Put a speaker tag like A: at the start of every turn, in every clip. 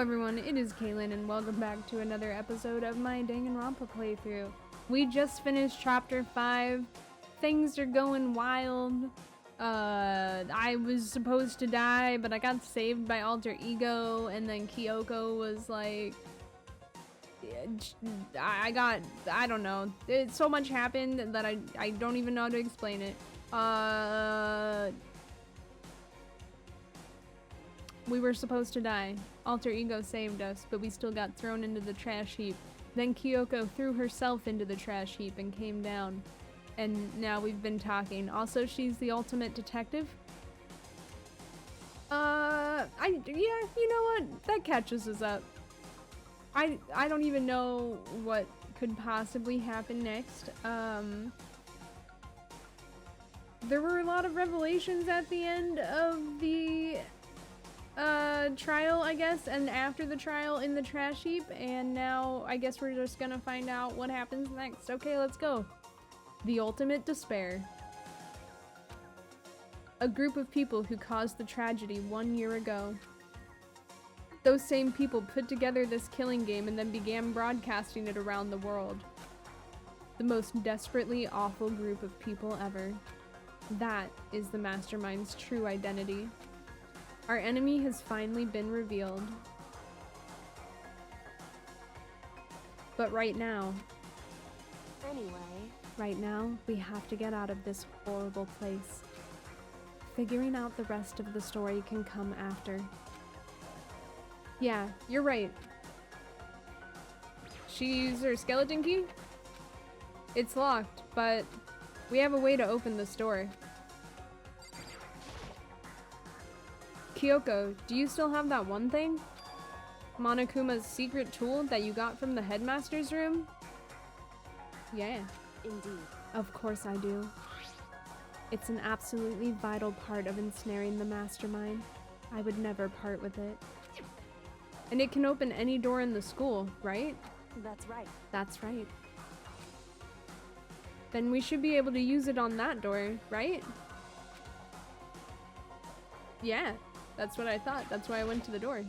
A: everyone, it is Kaahlan and welcome back to another episode of my Danganronpa playthrough. We just finished chapter 5. Things are going wild. I was supposed to die, but I got saved by Alter Ego, and then Kyoko was like... I don't know. So much happened that I don't even know how to explain it. We were supposed to die. Alter Ego saved us, but we still got thrown into the trash heap. Then Kyoko threw herself into the trash heap and came down. And now we've been talking. Also, she's the ultimate detective. Yeah, you know what? That catches us up. I don't even know what could possibly happen next. There were a lot of revelations at the end of the trial, I guess, and after the trial in the trash heap, and now I guess we're just gonna find out what happens next. Okay, let's go. The ultimate despair. A group of people who caused the tragedy 1 year ago. Those same people put together this killing game and then began broadcasting it around the world. The most desperately awful group of people ever. That is the mastermind's true identity. Our enemy has finally been revealed. But right now, we have to get out of this horrible place. Figuring out the rest of the story can come after. Yeah, you're right. She used her skeleton key? It's locked, but we have a way to open this door. Kyoko, do you still have that one thing? Monokuma's secret tool that you got from the headmaster's room? Yeah. Indeed. Of course I do. It's an absolutely vital part of ensnaring the mastermind. I would never part with it. And it can open any door in the school, right? That's right. That's right. Then we should be able to use it on that door, right? Yeah. That's what I thought. That's why I went to the door.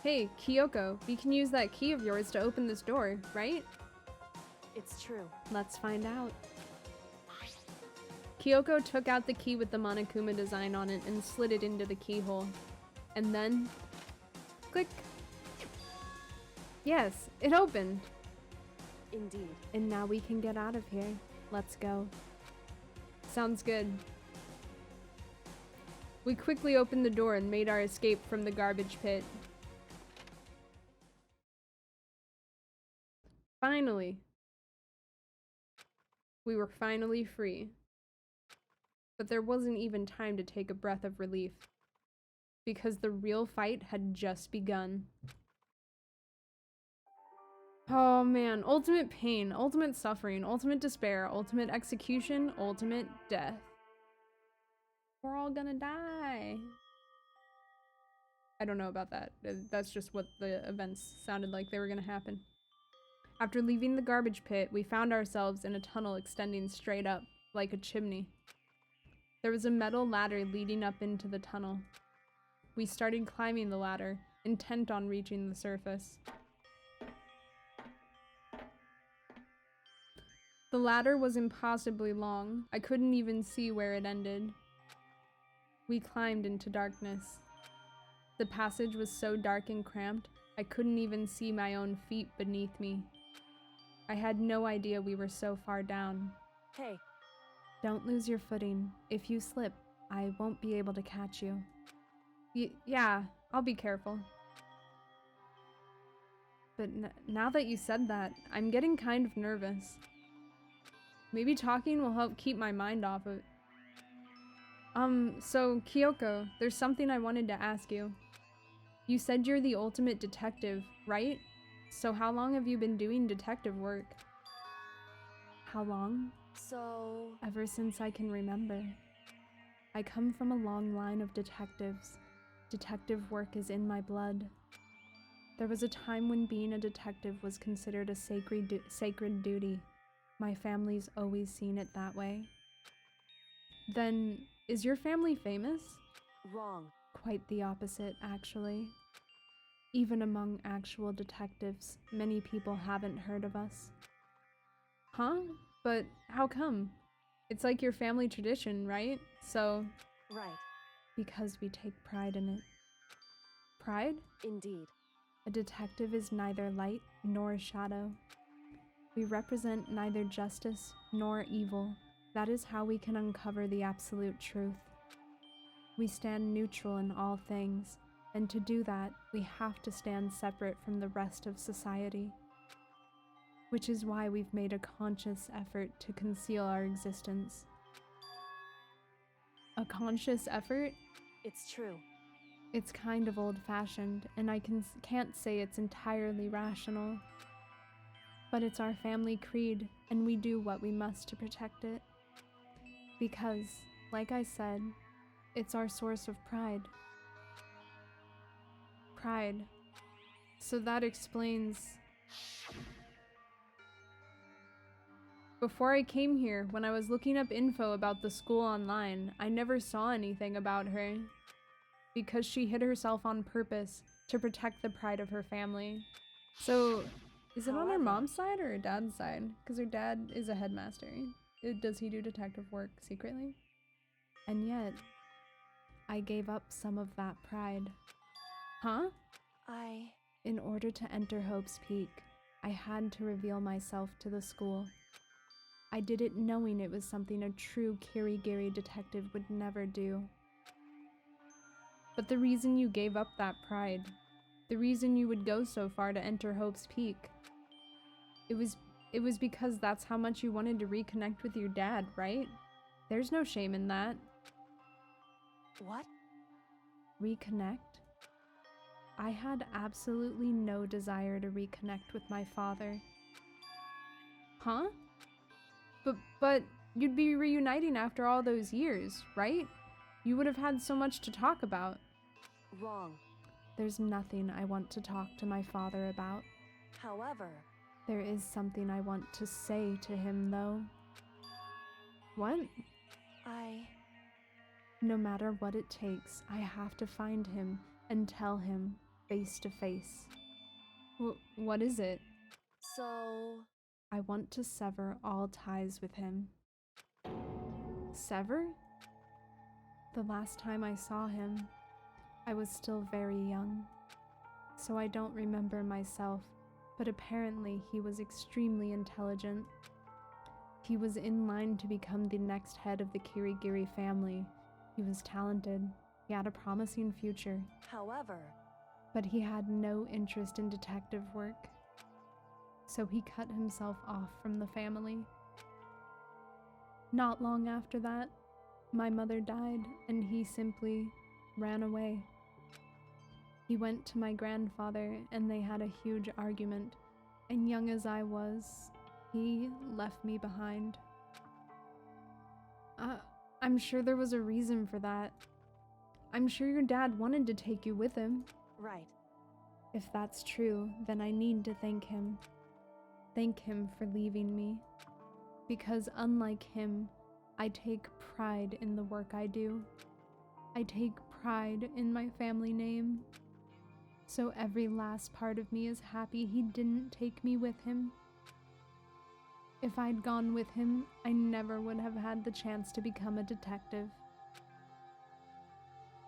A: Hey, Kyoko, we can use that key of yours to open this door, right? It's true. Let's find out. Kyoko took out the key with the Monokuma design on it and slid it into the keyhole. And then... click! Yes, it opened! Indeed. And now we can get out of here. Let's go. Sounds good. We quickly opened the door and made our escape from the garbage pit. Finally. We were finally free. But there wasn't even time to take a breath of relief. Because the real fight had just begun. Oh man, ultimate pain, ultimate suffering, ultimate despair, ultimate execution, ultimate death. We're all gonna die. I don't know about that. That's just what the events sounded like they were gonna happen. After leaving the garbage pit, we found ourselves in a tunnel extending straight up, like a chimney. There was a metal ladder leading up into the tunnel. We started climbing the ladder, intent on reaching the surface. The ladder was impossibly long. I couldn't even see where it ended. We climbed into darkness. The passage was so dark and cramped, I couldn't even see my own feet beneath me. I had no idea we were so far down. Hey. Don't lose your footing. If you slip, I won't be able to catch you. Yeah, I'll be careful. But now that you said that, I'm getting kind of nervous. Maybe talking will help keep my mind off of it. So Kyoko, there's something I wanted to ask you. You said you're the ultimate detective, right? So how long have you been doing detective work? How long? Ever since I can remember. I come from a long line of detectives. Detective work is in my blood. There was a time when being a detective was considered a sacred duty. My family's always seen it that way. Then, is your family famous? Wrong. Quite the opposite, actually. Even among actual detectives, many people haven't heard of us. Huh? But how come? It's like your family tradition, right? So...
B: Right.
A: Because we take pride in it. Pride?
B: Indeed.
A: A detective is neither light nor shadow. We represent neither justice nor evil. That is how we can uncover the absolute truth. We stand neutral in all things, and to do that, we have to stand separate from the rest of society. Which is why we've made a conscious effort to conceal our existence. A conscious effort?
B: It's true.
A: It's kind of old-fashioned, and I can't say it's entirely rational. But it's our family creed, and we do what we must to protect it. Because, like I said, it's our source of pride. Pride. So that explains... Before I came here, when I was looking up info about the school online, I never saw anything about her. Because she hid herself on purpose to protect the pride of her family. So, is it on her mom's side or her dad's side? Because her dad is a headmaster. Does he do detective work secretly? And yet, I gave up some of that pride. Huh? In order to enter Hope's Peak, I had to reveal myself to the school. I did it knowing it was something a true Kirigiri detective would never do. But the reason you gave up that pride, the reason you would go so far to enter Hope's Peak, it was because that's how much you wanted to reconnect with your dad, right? There's no shame in that.
B: What?
A: Reconnect? I had absolutely no desire to reconnect with my father. Huh? But you'd be reuniting after all those years, right? You would have had so much to talk about.
B: Wrong.
A: There's nothing I want to talk to my father about.
B: However,
A: there is something I want to say to him, though. What? No matter what it takes, I have to find him and tell him face to face. What is it?
B: So...
A: I want to sever all ties with him. Sever? The last time I saw him, I was still very young, so I don't remember myself, but apparently he was extremely intelligent. He was in line to become the next head of the Kirigiri family. He was talented. He had a promising future.
B: However,
A: but he had no interest in detective work, so he cut himself off from the family. Not long after that, my mother died, and he simply ran away. He went to my grandfather, and they had a huge argument, and young as I was, he left me behind. I'm sure there was a reason for that. I'm sure your dad wanted to take you with him.
B: Right.
A: If that's true, then I need to thank him. Thank him for leaving me. Because unlike him, I take pride in the work I do. I take pride in my family name. So every last part of me is happy he didn't take me with him. If I'd gone with him, I never would have had the chance to become a detective.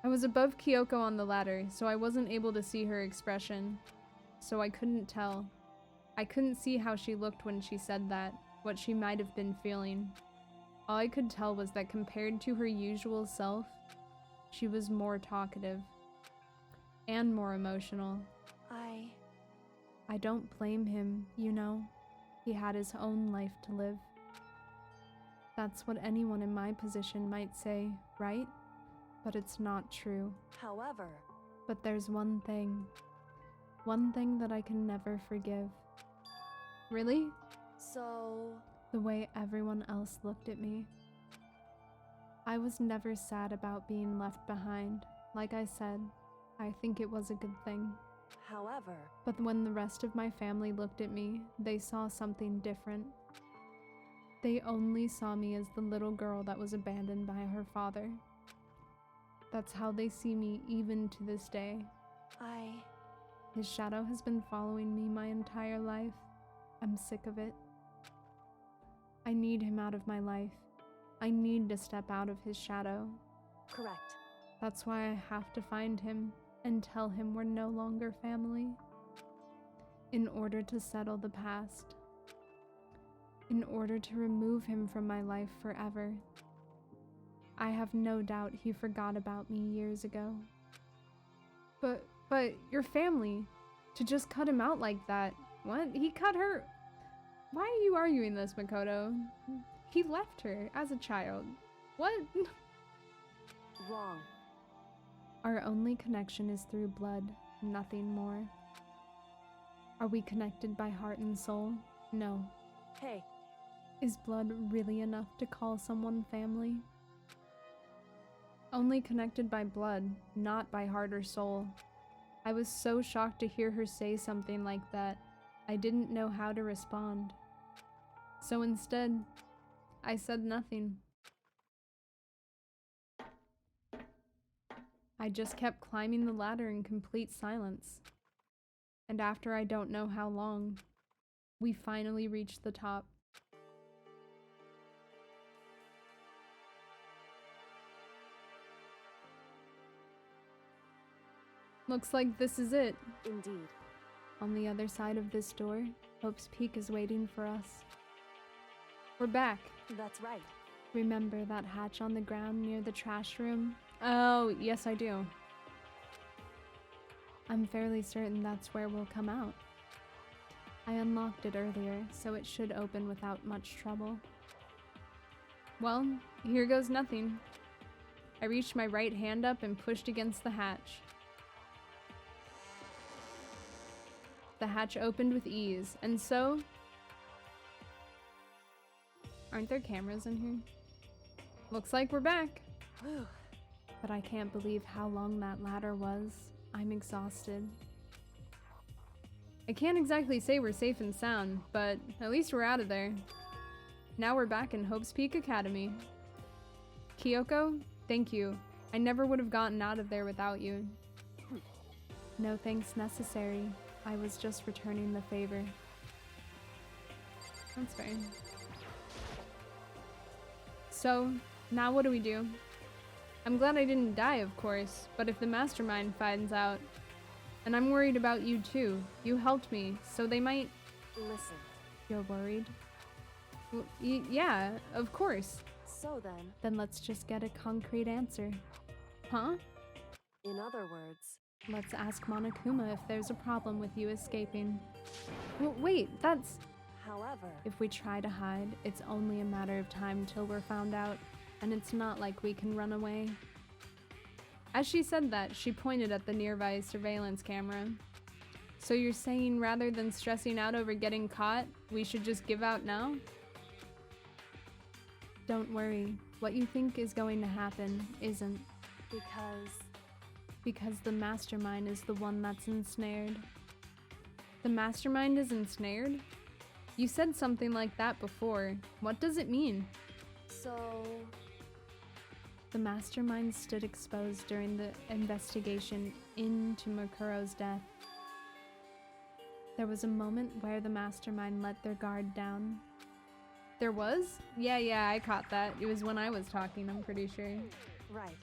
A: I was above Kyoko on the ladder, so I wasn't able to see her expression. So I couldn't tell. I couldn't see how she looked when she said that, what she might have been feeling. All I could tell was that compared to her usual self, she was more talkative. And more emotional. I don't blame him, you know. He had his own life to live. That's what anyone in my position might say, right? But it's not true.
B: However...
A: But there's one thing that I can never forgive. Really?
B: So...
A: The way everyone else looked at me. I was never sad about being left behind. Like I said, I think it was a good thing.
B: However...
A: But when the rest of my family looked at me, they saw something different. They only saw me as the little girl that was abandoned by her father. That's how they see me even to this day. His shadow has been following me my entire life. I'm sick of it. I need him out of my life. I need to step out of his shadow.
B: Correct.
A: That's why I have to find him and tell him we're no longer family. In order to settle the past. In order to remove him from my life forever. I have no doubt he forgot about me years ago. But your family, to just cut him out like that. What? He cut her? Why are you arguing this, Makoto? He left her as a child. What?
B: Wrong.
A: Our only connection is through blood, nothing more. Are we connected by heart and soul? No.
B: Hey.
A: Is blood really enough to call someone family? Only connected by blood, not by heart or soul. I was so shocked to hear her say something like that. I didn't know how to respond. So instead, I said nothing. I just kept climbing the ladder in complete silence. And after I don't know how long, we finally reached the top. Looks like this is it.
B: Indeed.
A: On the other side of this door, Hope's Peak is waiting for us. We're back.
B: That's right.
A: Remember that hatch on the ground near the trash room? Oh, yes I do. I'm fairly certain that's where we'll come out. I unlocked it earlier, so it should open without much trouble. Well, here goes nothing. I reached my right hand up and pushed against the hatch. The hatch opened with ease, and so... Aren't there cameras in here? Looks like we're back.
B: Whew.
A: But I can't believe how long that ladder was. I'm exhausted. I can't exactly say we're safe and sound, but at least we're out of there. Now we're back in Hope's Peak Academy. Kyoko, thank you. I never would have gotten out of there without you. No thanks necessary. I was just returning the favor. That's fine. So, now what do we do? I'm glad I didn't die, of course, but if the mastermind finds out... And I'm worried about you too. You helped me, so they might...
B: Listen.
A: You're worried? Well, yeah, of course.
B: So then...
A: Then let's just get a concrete answer. Huh?
B: In other words...
A: Let's ask Monokuma if there's a problem with you escaping. Well, wait, that's...
B: However...
A: If we try to hide, it's only a matter of time till we're found out, and it's not like we can run away. As she said that, she pointed at the nearby surveillance camera. So you're saying rather than stressing out over getting caught, we should just give out now? Don't worry. What you think is going to happen isn't. Because the mastermind is the one that's ensnared. The mastermind is ensnared? You said something like that before. What does it mean?
B: So...
A: The mastermind stood exposed during the investigation into Makuro's death. There was a moment where the mastermind let their guard down. There was? Yeah, I caught that. It was when I was talking, I'm pretty sure.
B: Right.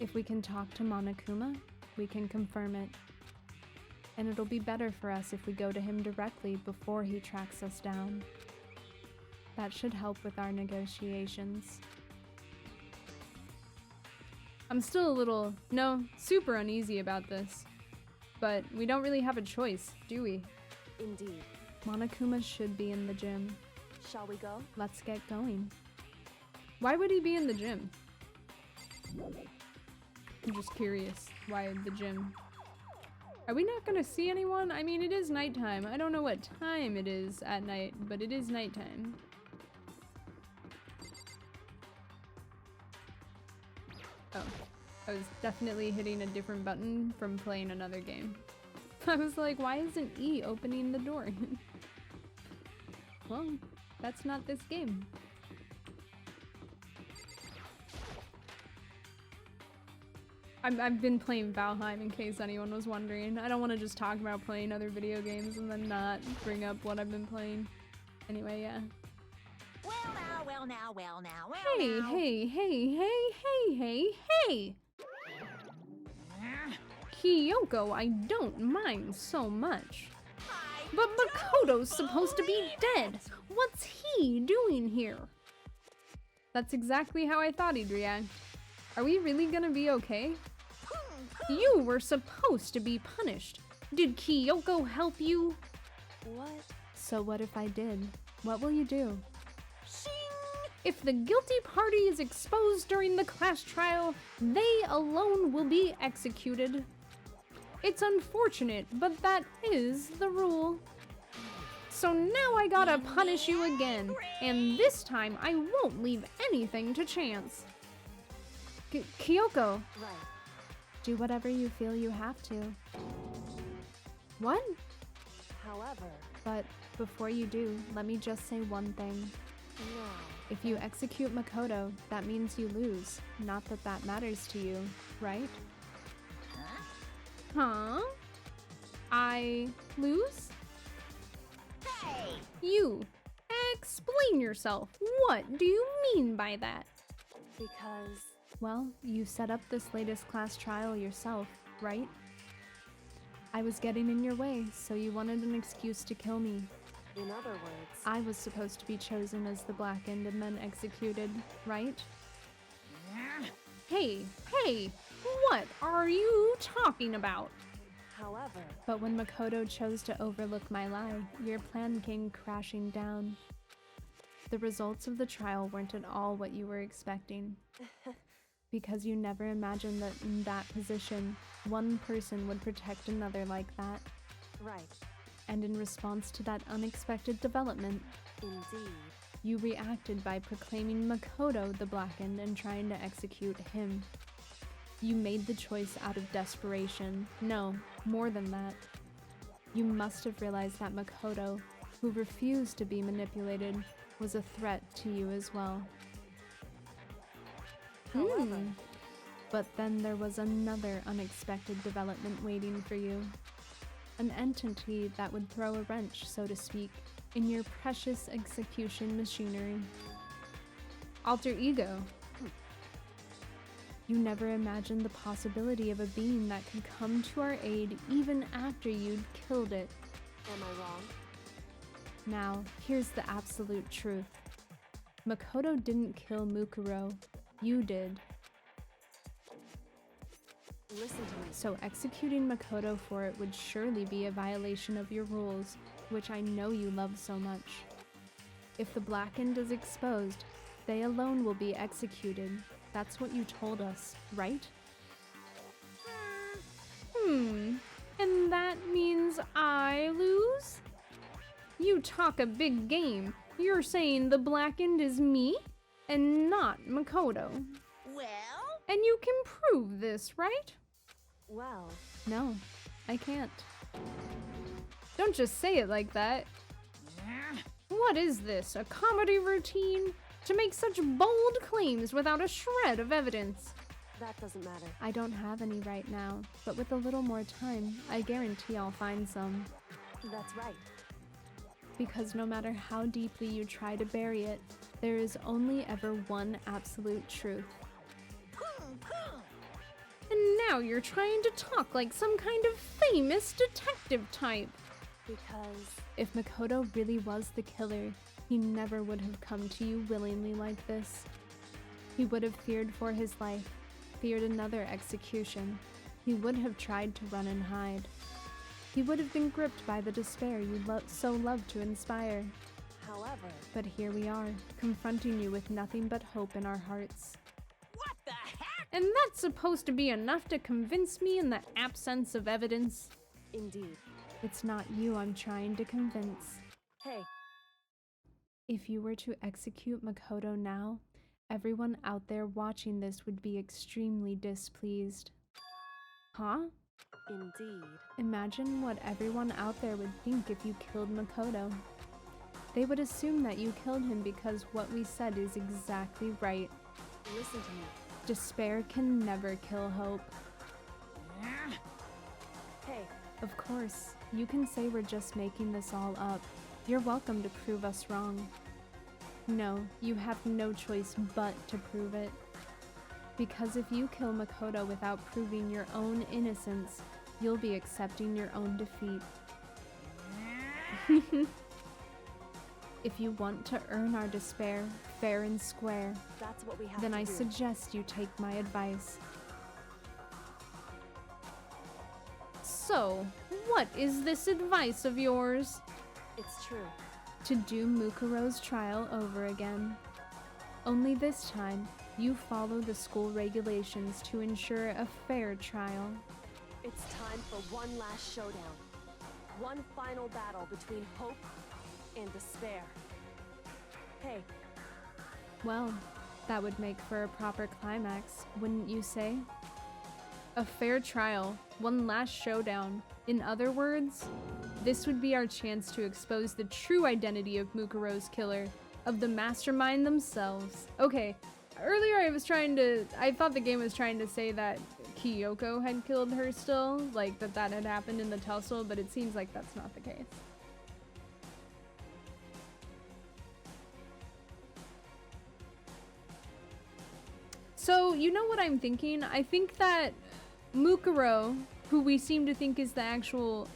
A: If we can talk to Monokuma, we can confirm it. And it'll be better for us if we go to him directly before he tracks us down. That should help with our negotiations. I'm still a little, super uneasy about this. But we don't really have a choice, do we?
B: Indeed.
A: Monokuma should be in the gym.
B: Shall we go?
A: Let's get going. Why would he be in the gym? I'm just curious. Why the gym? Are we not gonna see anyone? I mean, it is nighttime. I don't know what time it is at night, but it is nighttime. Oh, I was definitely hitting a different button from playing another game. I was like, why isn't E opening the door? Well, that's not this game. I've been playing Valheim in case anyone was wondering. I don't want to just talk about playing other video games and then not bring up what I've been playing. Anyway, yeah.
C: Well now, well now, well now, well
A: Hey,
C: now.
A: hey. Kyoko, I don't mind so much. But Makoto's supposed to be dead. What's he doing here? That's exactly how I thought he'd react. Are we really gonna be okay? You were supposed to be punished. Did Kyoko help you?
B: What?
A: So what if I did? What will you do?
C: Shing!
A: If the guilty party is exposed during the class trial, they alone will be executed. It's unfortunate, but that is the rule. So now I gotta punish you again, and this time I won't leave anything to chance. Kyoko,
B: Right.
A: do whatever you feel you have to. What?
B: However,
A: But before you do, let me just say one thing.
B: no.
A: If you execute Makoto, that means you lose. Not that that matters to you, right? Huh? I lose?
C: Hey!
A: You! Explain yourself. What do you mean by that?
B: Because
A: Well, you set up this latest class trial yourself, right? I was getting in your way, so you wanted an excuse to kill me.
B: in other words,
A: I was supposed to be chosen as the Blackened and then executed, right? Hey, what are you talking about?
B: however,
A: But when Makoto chose to overlook my lie, your plan came crashing down. The results of the trial weren't at all what you were expecting. Because you never imagined that in that position, one person would protect another like that.
B: right.
A: And in response to that unexpected development,
B: Indeed.
A: you reacted by proclaiming Makoto the Blackened and trying to execute him. You made the choice out of desperation. No, more than that. You must have realized that Makoto, who refused to be manipulated, was a threat to you as well.
B: However,
A: But then there was another unexpected development waiting for you. An entity that would throw a wrench, so to speak, in your precious execution machinery. Alter ego. You never imagined the possibility of a being that could come to our aid even after you'd killed it.
B: am I wrong?
A: Now, here's the absolute truth. Makoto didn't kill Mukuro. You did.
B: Listen to me.
A: So executing Makoto for it would surely be a violation of your rules, which I know you love so much. If the Blackened is exposed, they alone will be executed. That's what you told us, right? And that means I lose? You talk a big game. You're saying the Blackened is me and not Makoto.
C: Well?
A: And you can prove this, right?
B: Well,
A: No, I can't. Don't just say it like that. What is this, a comedy routine? To make such bold claims without a shred of evidence.
B: that doesn't matter.
A: I don't have any right now, but with a little more time, I guarantee I'll find some.
B: That's right.
A: Because no matter how deeply you try to bury it, there is only ever one absolute truth. And now you're trying to talk like some kind of famous detective type.
B: Because
A: If Makoto really was the killer, he never would have come to you willingly like this. He would have feared for his life, feared another execution. He would have tried to run and hide. He would have been gripped by the despair you so love to inspire.
B: however,
A: But here we are, confronting you with nothing but hope in our hearts.
C: What the heck?
A: And that's supposed to be enough to convince me in the absence of evidence?
B: indeed.
A: It's not you I'm trying to convince.
B: Hey,
A: If you were to execute Makoto now, everyone out there watching this would be extremely displeased. Huh?
B: indeed.
A: Imagine what everyone out there would think if you killed Makoto. They would assume that you killed him because what we said is exactly right.
B: Listen to me.
A: Despair can never kill hope.
B: Hey,
A: Of course, you can say we're just making this all up. You're welcome to prove us wrong. No, you have no choice but to prove it. Because if you kill Makoto without proving your own innocence, you'll be accepting your own defeat. If you want to earn our despair, fair and square,
B: that's what we have
A: then
B: to
A: I
B: do.
A: suggest you take my advice. So, what is this advice of yours?
B: It's true.
A: To do Mukuro's trial over again. Only this time, you follow the school regulations to ensure a fair trial.
B: It's time for one last showdown. One final battle between hope and despair. Hey,
A: Well, that would make for a proper climax, wouldn't you say? A fair trial, one last showdown. In other words, this would be our chance to expose the true identity of Mukuro's killer, of the mastermind themselves. Okay, earlier I thought the game was trying to say that Kyoko had killed her still, like that had happened in the tussle, but it seems like that's not the case. So, you know what I'm thinking? I think that Mukuro, who we seem to think is the actual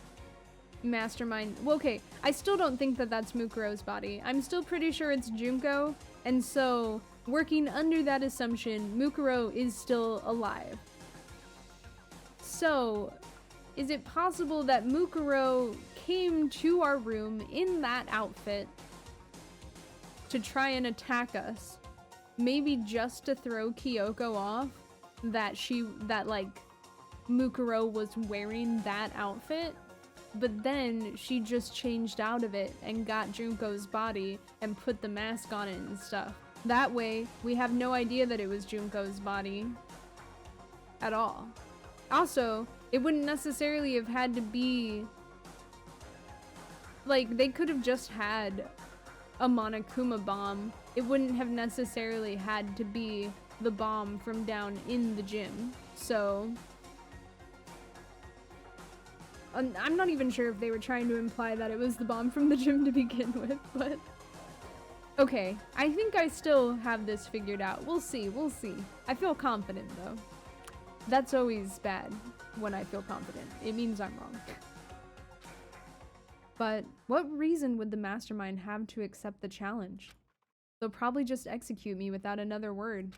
A: mastermind. Well, okay, I still don't think that that's Mukuro's body. I'm still pretty sure it's Junko, and so working under that assumption, Mukuro is still alive. So, is it possible that Mukuro came to our room in that outfit to try and attack us? Maybe just to throw Kyoko off that Mukuro was wearing that outfit, but then she just changed out of it and got Junko's body and put the mask on it and stuff. That way, we have no idea that it was Junko's body at all. Also, it wouldn't necessarily have had to be, like, they could have just had a Monokuma bomb. It wouldn't have necessarily had to be the bomb from down in the gym. So, I'm not even sure if they were trying to imply that it was the bomb from the gym to begin with, but okay, I think I still have this figured out. We'll see, we'll see. I feel confident though. That's always bad when I feel confident. It means I'm wrong. But what reason would the mastermind have to accept the challenge? They'll probably just execute me without another word.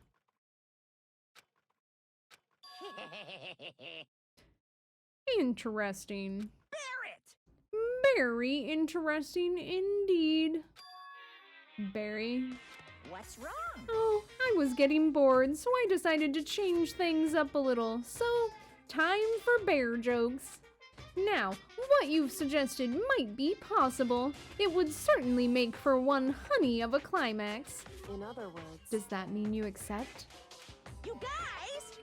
A: Interesting.
C: Barrett!
A: Very interesting indeed. Barry.
C: What's wrong?
A: Oh, I was getting bored, so I decided to change things up a little. So, time for bear jokes. Now, what you've suggested might be possible. It would certainly make for one honey of a climax.
B: in other words,
A: Does that mean you accept?
C: You guys!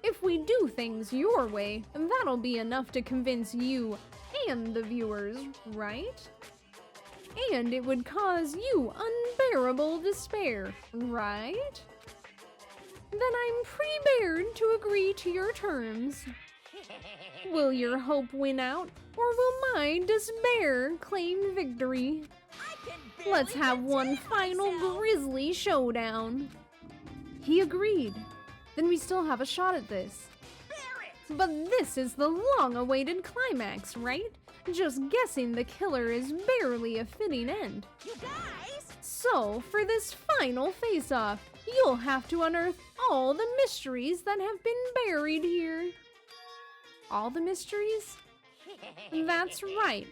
A: If we do things your way, that'll be enough to convince you and the viewers, right? And it would cause you unbearable despair, right? Then I'm prepared to agree to your terms. Will your hope win out, or will my despair claim victory?
C: I can barely
A: Let's have one
C: contain
A: final
C: myself.
A: grisly showdown. He agreed. Then we still have a shot at this.
C: Barrett!
A: But this is the long-awaited climax, right? Just guessing the killer is barely a fitting end.
C: You guys!
A: So, for this final face-off, you'll have to unearth all the mysteries that have been buried here. All the mysteries? That's right.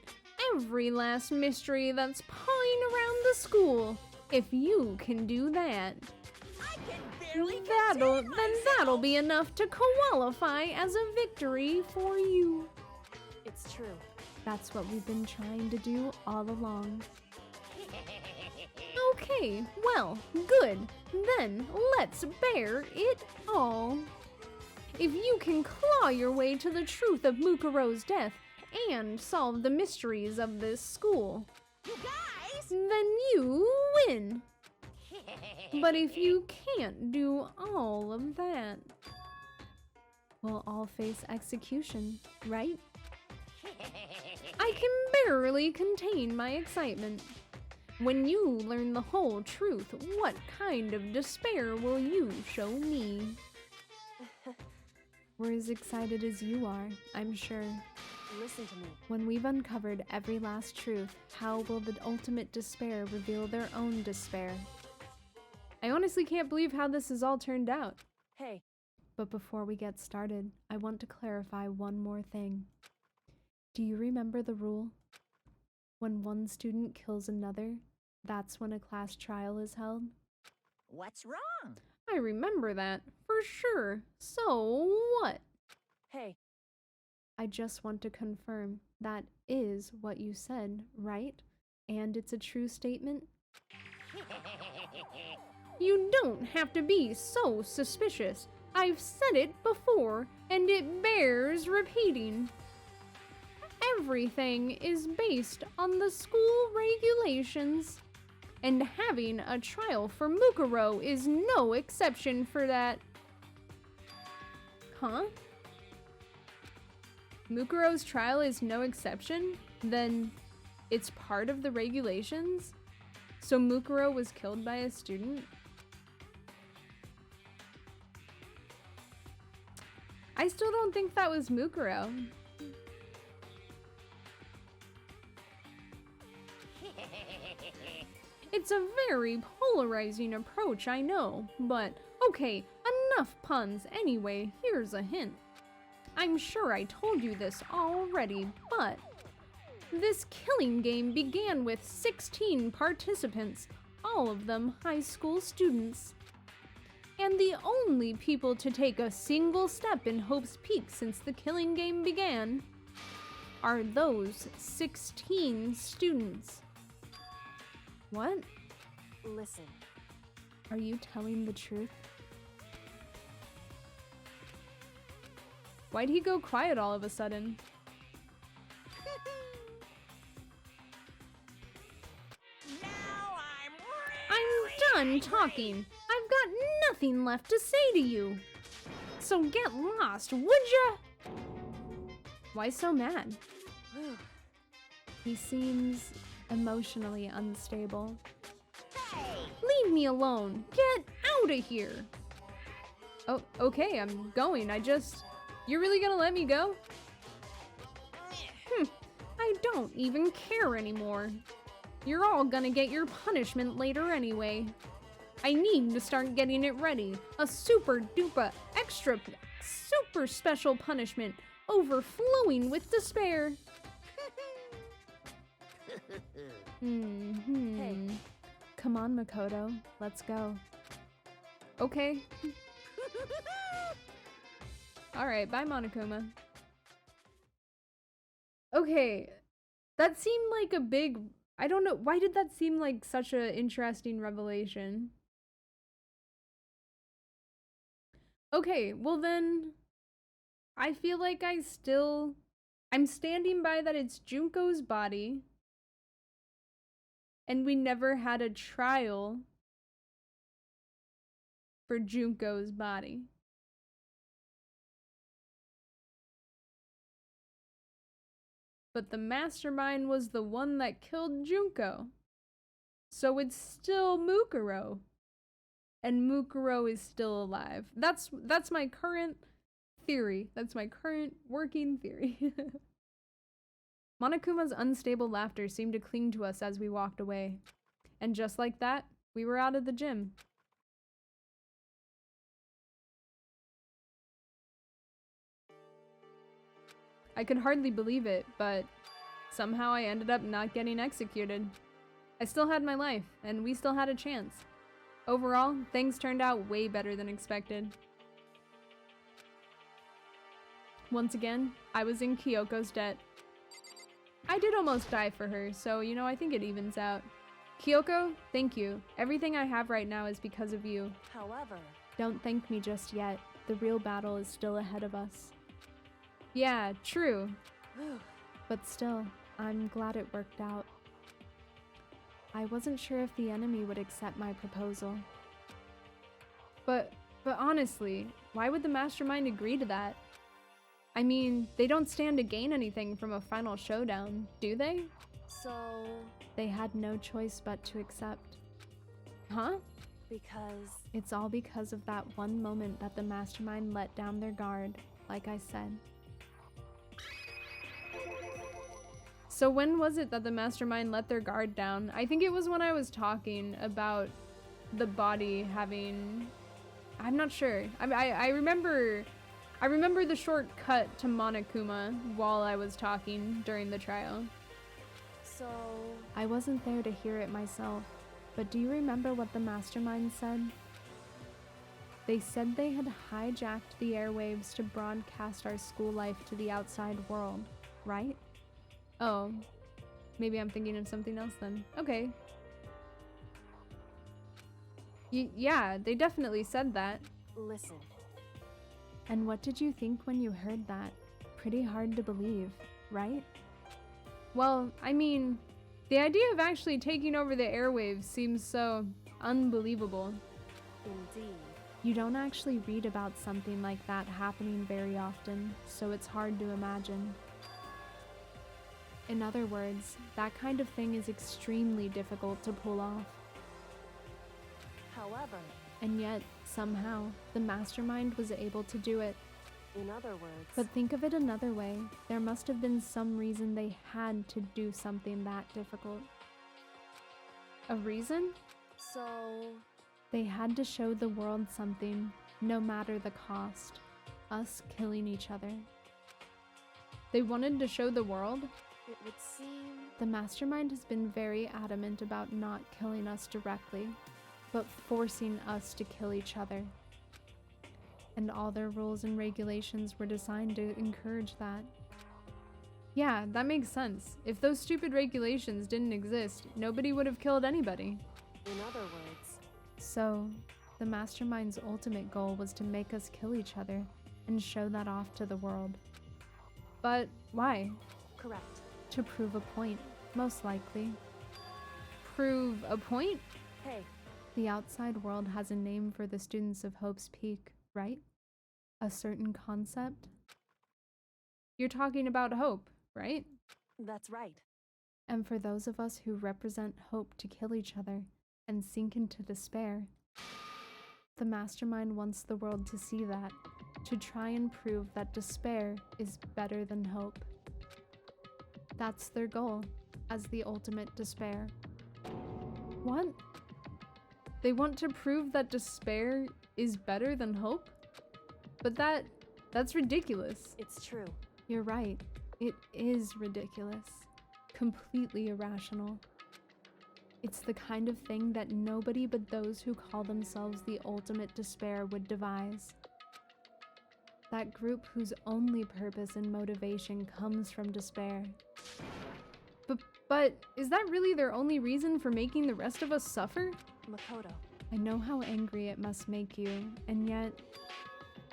A: Every last mystery that's pawing around the school. If you can do that,
C: I can barely
A: that'll
C: contain myself.
A: that'll be enough to qualify as a victory for you.
B: it's true.
A: That's what we've been trying to do all along. Okay, well, good. Then let's bear it all. If you can claw your way to the truth of Mukuro's death and solve the mysteries of this school,
C: You guys!
A: then you win. But if you can't do all of that, will all face execution, right? I can barely contain my excitement. When you learn the whole truth, what kind of despair will you show me? We're as excited as you are, I'm sure.
B: Listen to me.
A: When we've uncovered every last truth, how will the ultimate despair reveal their own despair? I honestly can't believe how this has all turned out.
B: Hey,
A: But before we get started, I want to clarify one more thing. Do you remember the rule? When one student kills another, that's when a class trial is held?
C: What's wrong?
A: I remember that, for sure. So what?
B: hey,
A: I just want to confirm that is what you said, right? And it's a true statement? You don't have to be so suspicious. I've said it before, and it bears repeating. Everything is based on the school regulations, and having a trial for Mukuro is no exception for that. Huh? Mukuro's trial is no exception? Then it's part of the regulations? So Mukuro was killed by a student? I still don't think that was Mukuro. It's a very polarizing approach, I know, but okay, enough puns. Anyway, here's a hint. I'm sure I told you this already, but this killing game began with 16 participants, all of them high school students. And the only people to take a single step in Hope's Peak since the killing game began are those 16 students. What?
B: listen.
A: Are you telling the truth? Why'd he go quiet all of a sudden?
C: Now
A: I'm done talking. I've got nothing left to say to you. So get lost, would ya? Why so mad? He seems emotionally unstable. Leave me alone. Get out of here. Oh, okay, I'm going. You're really gonna let me go? I don't even care anymore. You're all gonna get your punishment later anyway. I need to start getting it ready. A super duper extra super special punishment overflowing with despair.
B: Hey.
A: Come on, Makoto. Let's go. Okay. Alright, bye, Monokuma. Okay. That seemed like a big... I don't know. Why did that seem like such an interesting revelation? Okay, well then... I feel like I'm standing by that it's Junko's body. And we never had a trial for Junko's body. But the mastermind was the one that killed Junko. So it's still Mukuro. And Mukuro is still alive. That's my current theory. That's my current working theory. Monokuma's unstable laughter seemed to cling to us as we walked away. And just like that, we were out of the gym. I could hardly believe it, but somehow I ended up not getting executed. I still had my life, and we still had a chance. Overall, things turned out way better than expected. Once again, I was in Kyoko's debt. I did almost die for her, so, you know, I think it evens out. Kyoko, thank you. Everything I have right now is because of you.
B: However,
A: Don't thank me just yet. The real battle is still ahead of us. Yeah, true. But still, I'm glad it worked out. I wasn't sure if the enemy would accept my proposal. But honestly, why would the mastermind agree to that? I mean, they don't stand to gain anything from a final showdown, do they?
B: So,
A: They had no choice but to accept. Huh?
B: because
A: It's all because of that one moment that the mastermind let down their guard, like I said. So when was it that the mastermind let their guard down? I think it was when I was talking about the body having... I'm not sure. I remember the shortcut to Monokuma while I was talking during the trial.
B: so
A: I wasn't there to hear it myself, but do you remember what the mastermind said? They said they had hijacked the airwaves to broadcast our school life to the outside world, right? Oh, maybe I'm thinking of something else then. Okay. Yeah, they definitely said that.
B: listen.
A: And what did you think when you heard that? Pretty hard to believe, right? Well, I mean, the idea of actually taking over the airwaves seems so unbelievable.
B: Indeed.
A: You don't actually read about something like that happening very often, so it's hard to imagine. In other words, that kind of thing is extremely difficult to pull off.
B: However,
A: And yet, somehow, the mastermind was able to do it.
B: in other words,
A: But think of it another way. There must have been some reason they had to do something that difficult. A reason?
B: so
A: They had to show the world something, no matter the cost. Us killing each other. They wanted to show the world?
B: it would seem
A: The mastermind has been very adamant about not killing us directly, but forcing us to kill each other. And all their rules and regulations were designed to encourage that. Yeah, that makes sense. If those stupid regulations didn't exist, nobody would have killed anybody.
B: in other words,
A: So, the mastermind's ultimate goal was to make us kill each other and show that off to the world. But why?
B: correct.
A: To prove a point, most likely. Prove a point?
B: Hey,
A: The outside world has a name for the students of Hope's Peak, right? A certain concept? You're talking about hope, right?
B: that's right.
A: And for those of us who represent hope to kill each other and sink into despair, the mastermind wants the world to see that, to try and prove that despair is better than hope. That's their goal, as the ultimate despair. What? They want to prove that despair is better than hope? But that's ridiculous.
B: It's true.
A: You're right. It is ridiculous. Completely irrational. It's the kind of thing that nobody but those who call themselves the ultimate despair would devise. That group whose only purpose and motivation comes from despair. But is that really their only reason for making the rest of us suffer?
B: Makoto,
A: I know how angry it must make you, and yet,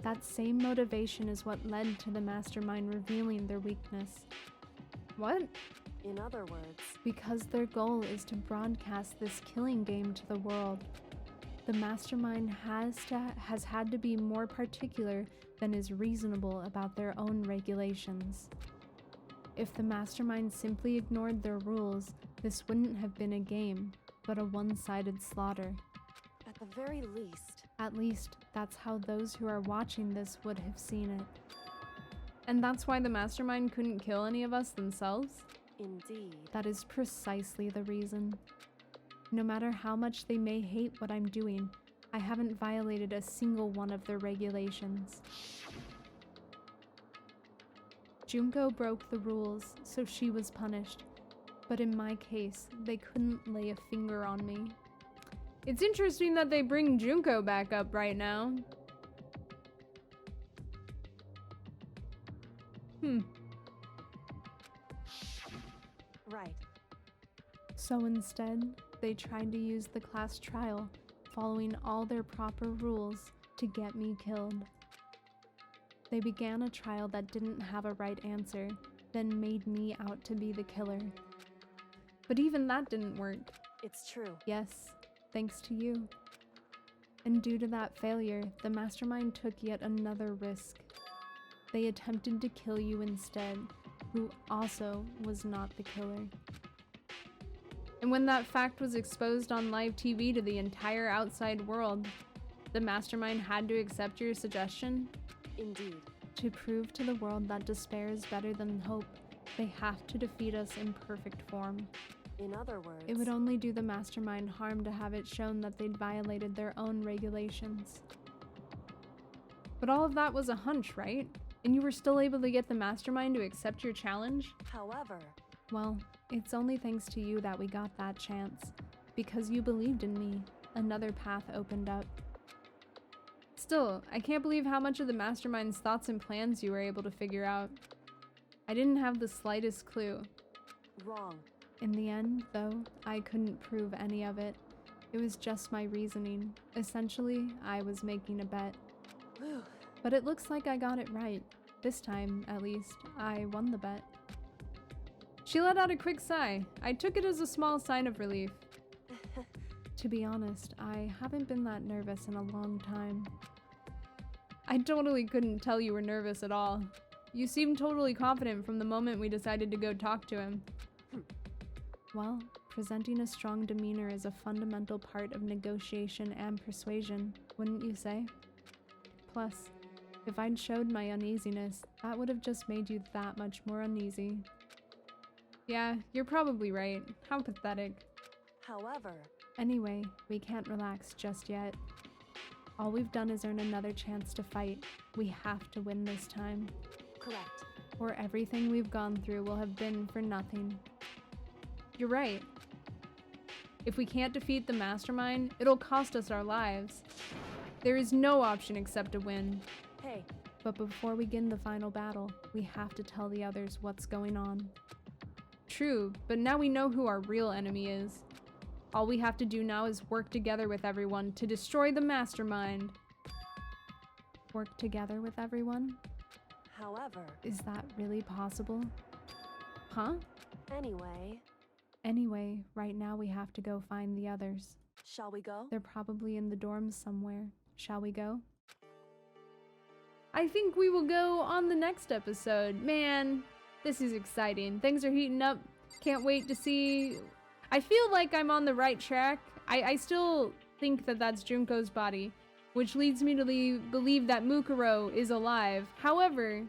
A: that same motivation is what led to the mastermind revealing their weakness. What?
B: in other words,
A: Because their goal is to broadcast this killing game to the world. The mastermind has had to be more particular than is reasonable about their own regulations. If the mastermind simply ignored their rules, this wouldn't have been a game, but a one-sided slaughter.
B: at the very least,
A: At least, that's how those who are watching this would have seen it. And that's why the mastermind couldn't kill any of us themselves?
B: indeed.
A: That is precisely the reason. No matter how much they may hate what I'm doing, I haven't violated a single one of their regulations. Junko broke the rules, so she was punished. But in my case, they couldn't lay a finger on me. It's interesting that they bring Junko back up right now.
B: Right.
A: So instead, they tried to use the class trial, following all their proper rules, to get me killed. They began a trial that didn't have a right answer, then made me out to be the killer. But even that didn't work.
B: It's true.
A: Yes, thanks to you. And due to that failure, the mastermind took yet another risk. They attempted to kill you instead, who also was not the killer. And when that fact was exposed on live TV to the entire outside world, the mastermind had to accept your suggestion?
B: Indeed.
A: To prove to the world that despair is better than hope, they have to defeat us in perfect form.
B: In other words,
A: It would only do the mastermind harm to have it shown that they'd violated their own regulations. But all of that was a hunch, right? And you were still able to get the mastermind to accept your challenge?
B: However,
A: Well, it's only thanks to you that we got that chance. Because you believed in me, another path opened up. Still, I can't believe how much of the mastermind's thoughts and plans you were able to figure out. I didn't have the slightest clue.
B: wrong.
A: In the end, though, I couldn't prove any of it. It was just my reasoning. Essentially, I was making a bet.
B: Whew.
A: But it looks like I got it right. This time, at least, I won the bet. She let out a quick sigh. I took it as a small sign of relief. To be honest, I haven't been that nervous in a long time. I totally couldn't tell you were nervous at all. You seemed totally confident from the moment we decided to go talk to him. Well, presenting a strong demeanor is a fundamental part of negotiation and persuasion, wouldn't you say? Plus, if I'd showed my uneasiness, that would have just made you that much more uneasy. Yeah, you're probably right. How pathetic.
B: However,
A: Anyway, we can't relax just yet. All we've done is earn another chance to fight. We have to win this time,
B: correct.
A: or everything we've gone through will have been for nothing. You're right. If we can't defeat the mastermind, it'll cost us our lives. There is no option except to win.
B: Hey,
A: But before we begin the final battle, we have to tell the others what's going on. True, but now we know who our real enemy is. All we have to do now is work together with everyone to destroy the mastermind. Work together with everyone?
B: however,
A: Is that really possible? Huh?
B: anyway,
A: Right now we have to go find the others.
B: shall we go?
A: They're probably in the dorms somewhere. Shall we go? I think we will go on the next episode. Man, this is exciting. Things are heating up. Can't wait to see. I feel like I'm on the right track. I still think that that's Junko's body, which leads me to believe that Mukuro is alive. However,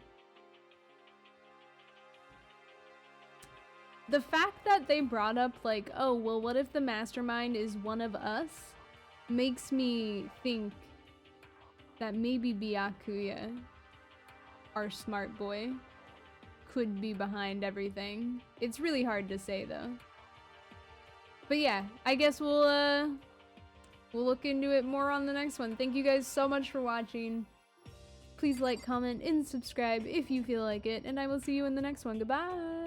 A: the fact that they brought up like, oh, well, what if the mastermind is one of us, makes me think that maybe Byakuya, our smart boy, could be behind everything. It's really hard to say though. But yeah, I guess we'll look into it more on the next one. Thank you guys so much for watching. Please like, comment, and subscribe if you feel like it, and I will see you in the next one. Goodbye!